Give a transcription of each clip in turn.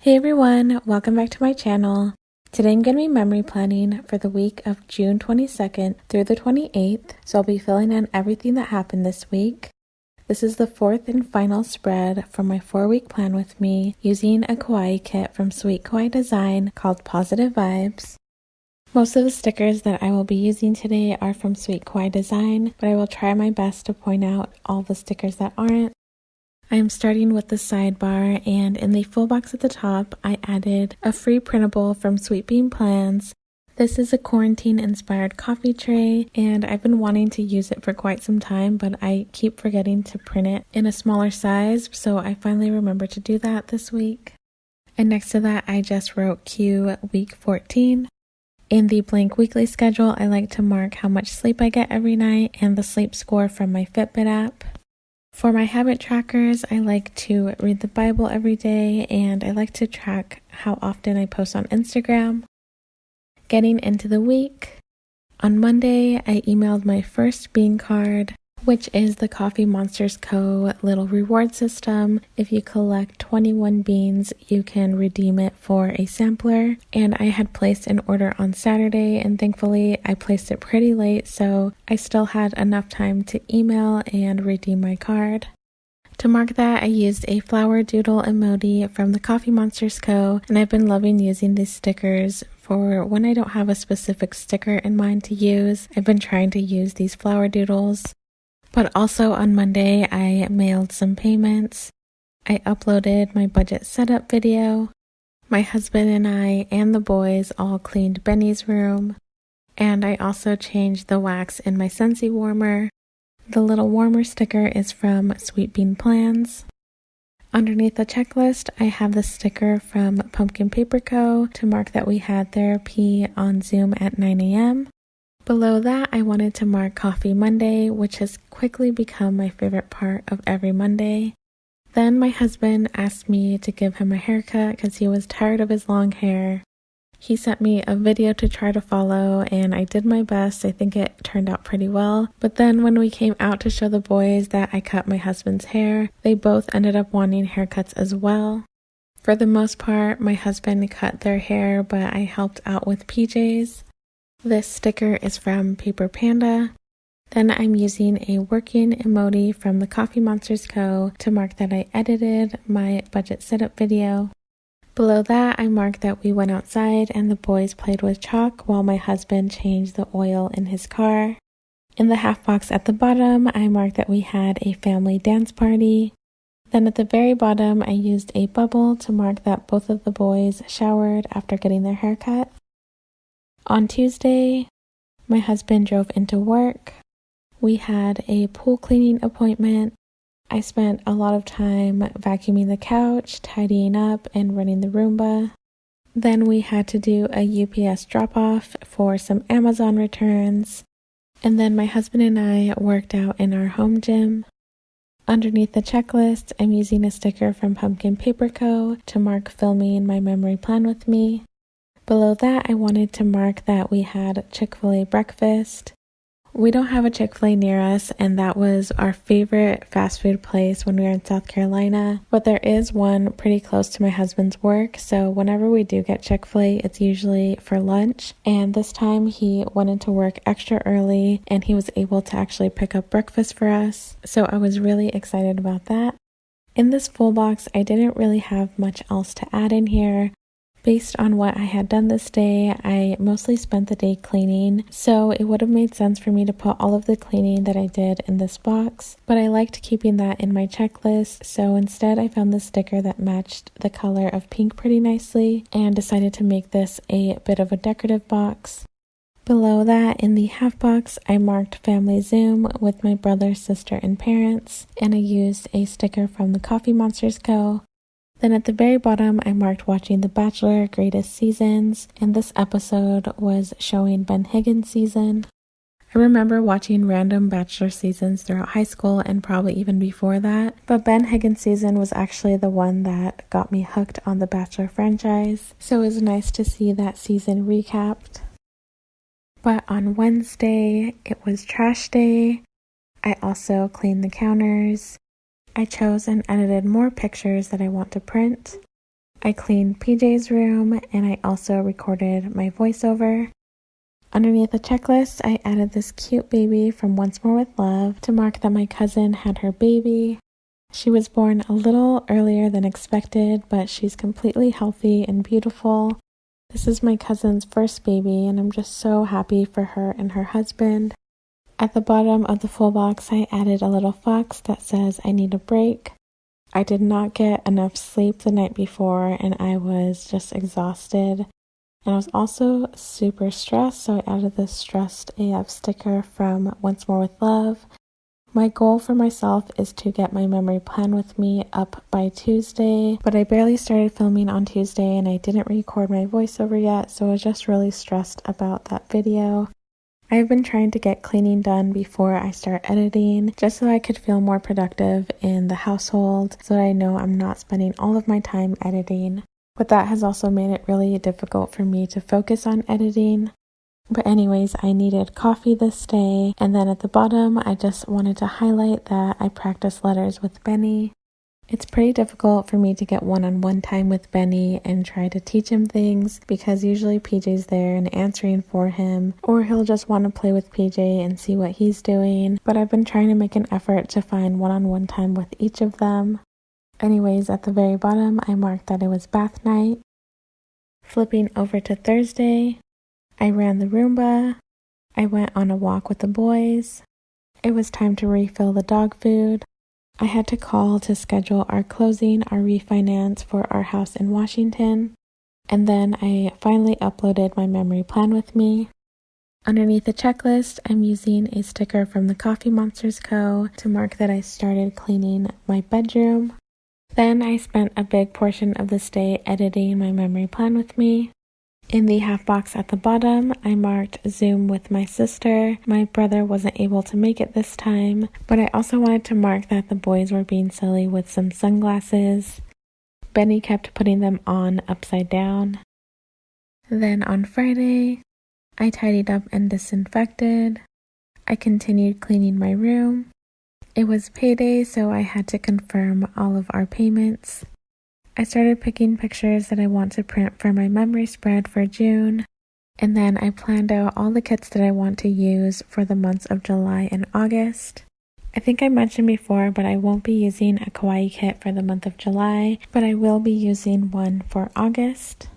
Hey everyone, welcome back to my channel. Today I'm going to be memory planning for the week of June 22nd through the 28th, so I'll be filling in everything that happened this week. This is the fourth and final spread from my 4-week plan with me using a kawaii kit from Sweet Kawaii Design called Positive Vibes. Most of the stickers that I will be using today are from Sweet Kawaii Design, but I will try my best to point out all the stickers that aren't. I am starting with the sidebar, and in the full box at the top, I added a free printable from Sweet Bean Plans. This is a quarantine-inspired coffee tray, and I've been wanting to use it for quite some time, but I keep forgetting to print it in a smaller size, so I finally remembered to do that this week. And next to that, I just wrote Q week 14. In the blank weekly schedule, I like to mark how much sleep I get every night and the sleep score from my Fitbit app. For my habit trackers, I like to read the Bible every day, and I like to track how often I post on Instagram. Getting into the week, on Monday, I emailed my first bean card, which is the Coffee Monsters Co. little reward system. If you collect 21 beans, you can redeem it for a sampler. And I had placed an order on Saturday, and thankfully I placed it pretty late, so I still had enough time to email and redeem my card. To mark that, I used a flower doodle emoji from the Coffee Monsters Co. And I've been loving using these stickers for when I don't have a specific sticker in mind to use. I've been trying to use these flower doodles. But also on Monday, I mailed some payments. I uploaded my budget setup video. My husband and I and the boys all cleaned Benny's room. And I also changed the wax in my Scentsy warmer. The little warmer sticker is from Sweet Bean Plans. Underneath the checklist, I have the sticker from Pumpkin Paper Co. to mark that we had therapy on Zoom at 9 a.m. Below that, I wanted to mark Coffee Monday, which has quickly become my favorite part of every Monday. Then my husband asked me to give him a haircut because he was tired of his long hair. He sent me a video to try to follow, and I did my best. I think it turned out pretty well. But then when we came out to show the boys that I cut my husband's hair, they both ended up wanting haircuts as well. For the most part, my husband cut their hair, but I helped out with PJs. This sticker is from Paper Panda. Then I'm using a working emoji from the Coffee Monsters Co. to mark that I edited my budget setup video. Below that, I marked that we went outside and the boys played with chalk while my husband changed the oil in his car. In the half box at the bottom, I marked that we had a family dance party. Then at the very bottom, I used a bubble to mark that both of the boys showered after getting their haircut. On Tuesday, my husband drove into work. We had a pool cleaning appointment. I spent a lot of time vacuuming the couch, tidying up, and running the Roomba. Then we had to do a UPS drop-off for some Amazon returns. And then my husband and I worked out in our home gym. Underneath the checklist, I'm using a sticker from Pumpkin Paper Co. to mark filming my memory plan with me. Below that, I wanted to mark that we had Chick-fil-A breakfast. We don't have a Chick-fil-A near us, and that was our favorite fast food place when we were in South Carolina. But there is one pretty close to my husband's work, so whenever we do get Chick-fil-A, it's usually for lunch. And this time he went into work extra early, and he was able to actually pick up breakfast for us. So I was really excited about that. In this full box, I didn't really have much else to add in here. Based on what I had done this day, I mostly spent the day cleaning, so it would have made sense for me to put all of the cleaning that I did in this box, but I liked keeping that in my checklist, so instead I found this sticker that matched the color of pink pretty nicely and decided to make this a bit of a decorative box. Below that, in the half box, I marked Family Zoom with my brother, sister, and parents, and I used a sticker from the Coffee Monsters Co. Then at the very bottom, I marked watching The Bachelor Greatest Seasons, and this episode was showing Ben Higgins' season. I remember watching random Bachelor seasons throughout high school and probably even before that, but Ben Higgins' season was actually the one that got me hooked on the Bachelor franchise, so it was nice to see that season recapped. But on Wednesday, it was trash day. I also cleaned the counters. I chose and edited more pictures that I want to print. I cleaned PJ's room, and I also recorded my voiceover. Underneath the checklist, I added this cute baby from Once More With Love to mark that my cousin had her baby. She was born a little earlier than expected, but she's completely healthy and beautiful. This is my cousin's first baby, and I'm just so happy for her and her husband. At the bottom of the full box, I added a little fox that says, "I need a break." I did not get enough sleep the night before, and I was just exhausted. And I was also super stressed, so I added this stressed AF sticker from Once More With Love. My goal for myself is to get my memory plan with me up by Tuesday, but I barely started filming on Tuesday and I didn't record my voiceover yet, so I was just really stressed about that video. I've been trying to get cleaning done before I start editing, just so I could feel more productive in the household, so that I know I'm not spending all of my time editing. But that has also made it really difficult for me to focus on editing. But anyways, I needed coffee this day, and then at the bottom, I just wanted to highlight that I practice letters with Benny. It's pretty difficult for me to get one-on-one time with Benny and try to teach him things because usually PJ's there and answering for him, or he'll just want to play with PJ and see what he's doing. But I've been trying to make an effort to find one-on-one time with each of them. Anyways, at the very bottom, I marked that it was bath night. Flipping over to Thursday, I ran the Roomba. I went on a walk with the boys. It was time to refill the dog food. I had to call to schedule our closing, our refinance for our house in Washington. And then I finally uploaded my memory plan with me. Underneath the checklist, I'm using a sticker from the Coffee Monsters Co. to mark that I started cleaning my bedroom. Then I spent a big portion of this day editing my memory plan with me. In the half box at the bottom, I marked Zoom with my sister. My brother wasn't able to make it this time, but I also wanted to mark that the boys were being silly with some sunglasses. Benny kept putting them on upside down. Then on Friday, I tidied up and disinfected. I continued cleaning my room. It was payday, so I had to confirm all of our payments. I started picking pictures that I want to print for my memory spread for June, and then I planned out all the kits that I want to use for the months of July and August. I think I mentioned before, but I won't be using a kawaii kit for the month of July, but I will be using one for August.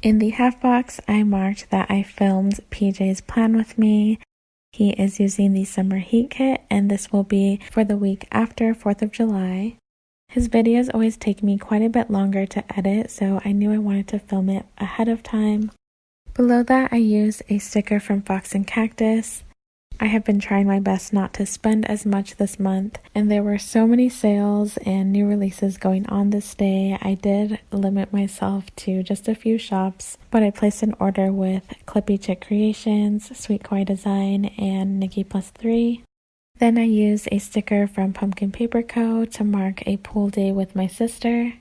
In the half box, I marked that I filmed PJ's plan with me. He is using the summer heat kit, and this will be for the week after 4th of July. His videos always take me quite a bit longer to edit, so I knew I wanted to film it ahead of time. Below that, I used a sticker from Fox and Cactus. I have been trying my best not to spend as much this month, and there were so many sales and new releases going on this day. I did limit myself to just a few shops, but I placed an order with Clippy Chick Creations, Sweet Kawaii Design, and Nikki Plus 3. Then I used a sticker from Pumpkin Paper Co. to mark a pool day with my sister.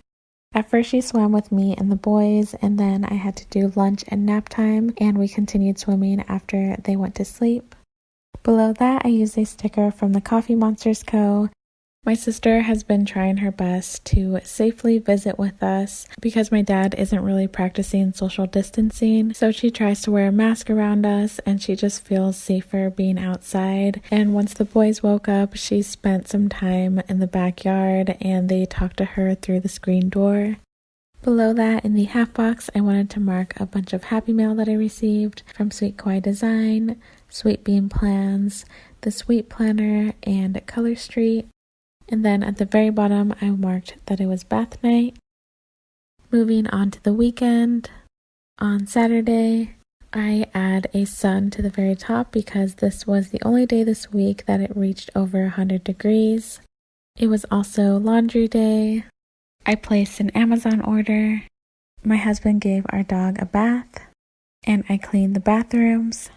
At first she swam with me and the boys, and then I had to do lunch and nap time, and we continued swimming after they went to sleep. Below that, I used a sticker from the Coffee Monsters Co. My sister has been trying her best to safely visit with us because my dad isn't really practicing social distancing, so she tries to wear a mask around us and she just feels safer being outside. And once the boys woke up, she spent some time in the backyard and they talked to her through the screen door. Below that, in the half box, I wanted to mark a bunch of Happy Mail that I received from Sweet Kawaii Design, Sweet Bean Plans, the Sweet Planner, and Color Street. And then at the very bottom, I marked that it was bath night. Moving on to the weekend. On Saturday, I add a sun to the very top because this was the only day this week that it reached over 100 degrees. It was also laundry day. I placed an Amazon order. My husband gave our dog a bath, and I cleaned the bathrooms.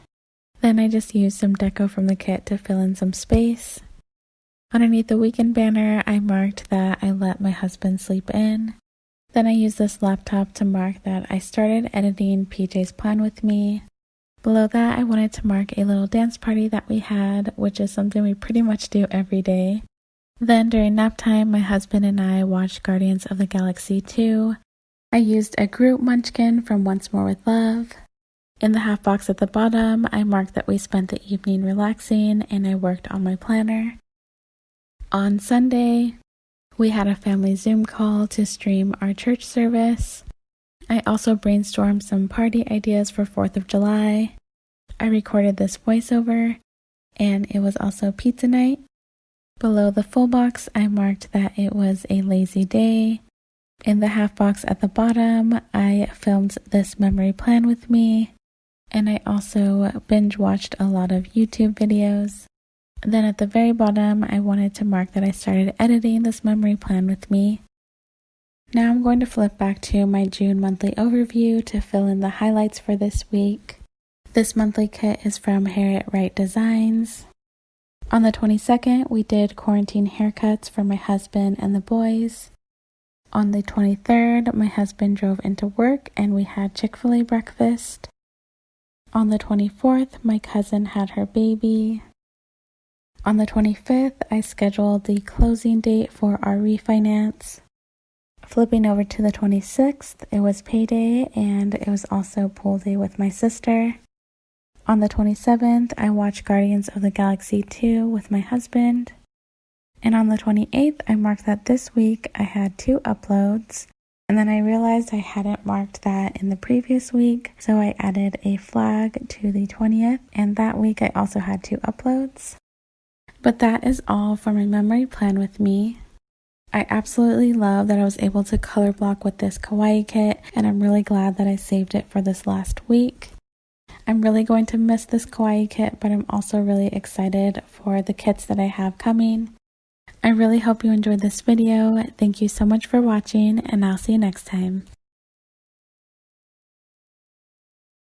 Then I just used some deco from the kit to fill in some space. Underneath the weekend banner, I marked that I let my husband sleep in. Then I used this laptop to mark that I started editing PJ's plan with me. Below that, I wanted to mark a little dance party that we had, which is something we pretty much do every day. Then during nap time, my husband and I watched Guardians of the Galaxy 2. I used a group munchkin from Once More with Love. In the half box at the bottom, I marked that we spent the evening relaxing and I worked on my planner. On Sunday, we had a family Zoom call to stream our church service. I also brainstormed some party ideas for 4th of July. I recorded this voiceover, and it was also pizza night. Below the full box, I marked that it was a lazy day. In the half box at the bottom, I filmed this memory plan with me, and I also binge watched a lot of YouTube videos. Then at the very bottom, I wanted to mark that I started editing this memory plan with me. Now I'm going to flip back to my June monthly overview to fill in the highlights for this week. This monthly kit is from Harriet Wright Designs. On the 22nd, we did quarantine haircuts for my husband and the boys. On the 23rd, my husband drove into work and we had Chick-fil-A breakfast. On the 24th, my cousin had her baby. On the 25th, I scheduled the closing date for our refinance. Flipping over to the 26th, it was payday and it was also pool day with my sister. On the 27th, I watched Guardians of the Galaxy 2 with my husband. And on the 28th, I marked that this week I had 2 uploads. And then I realized I hadn't marked that in the previous week, so I added a flag to the 20th. And that week I also had 2 uploads. But that is all for my memory plan with me. I absolutely love that I was able to color block with this kawaii kit, and I'm really glad that I saved it for this last week. I'm really going to miss this kawaii kit, but I'm also really excited for the kits that I have coming. I really hope you enjoyed this video. Thank you so much for watching, and I'll see you next time.